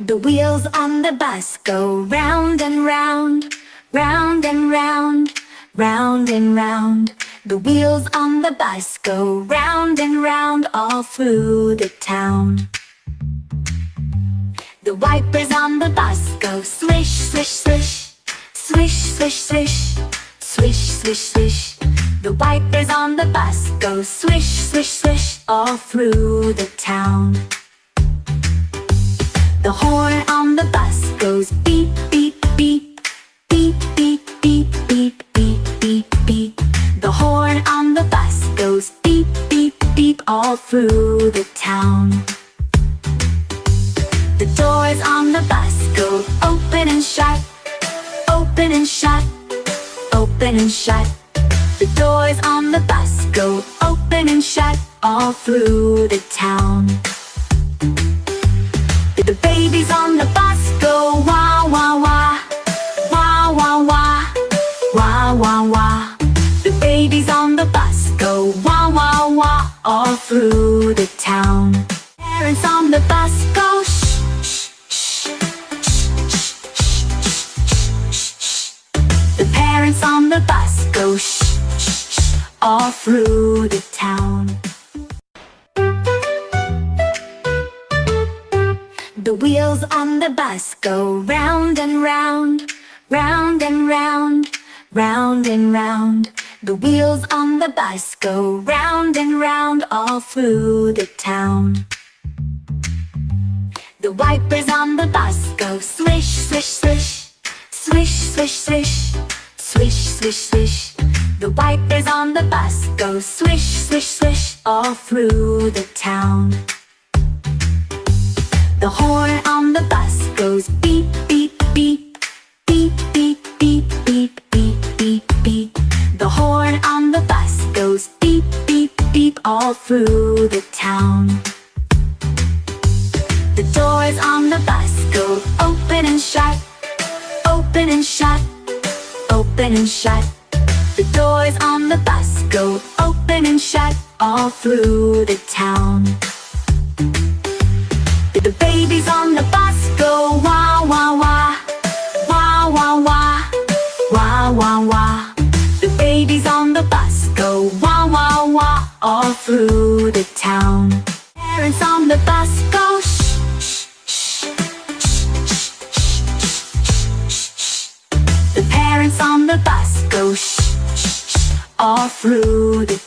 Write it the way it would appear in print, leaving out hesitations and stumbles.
The wheels on the bus go round and round, round and round, round and round. The wheels on the bus go round and round all through the town. The wipers on the bus go swish, swish, swish, swish, swish, swish, swish, swish, swish. The wipers on the bus go swish, swish, swish all through the town. The horn on the bus goes beep, beep, beep, beep, beep, beep, beep, beep, beep, beep. The horn on the bus goes beep, beep, beep all through the town. The doors on the bus go open and shut, open and shut, open and shut. The doors on the bus go open and shut all through the town. The babies on the bus go wah, wah, wah, wah, wah, wah, wah, wah, wah. The babies on the bus go wah, wah, wah all through the town. Parents on the bus go shh, shh, shh, shh, shh, shh, shh. The parents on the bus go shh, shh, shh all through the town. The wheels on the bus go round and round, round and round, round and round. The wheels on the bus go round and round all through the town. The wipers on the bus go swish, swish, swish, swish, swish, swish, swish, swish, swish. The wipers on the bus go swish, swish, swish all through the town. The horn on the bus goes beep, beep, beep, beep, beep, beep, beep, beep, beep, beep. The horn on the bus goes beep, beep, beep all through the town. The doors on the bus go open and shut, open and shut, open and shut. The doors on the bus go open and shut all through the town. The babies on the bus go wah, wah, wah, wah, wah, wah, wah, wah, wah. The babies on the bus go wah, wah, wah all through the town. Parents on the bus go shh, shh, shh, shh, shh, shh, shh. The parents on the bus go shh, shh, shh all through the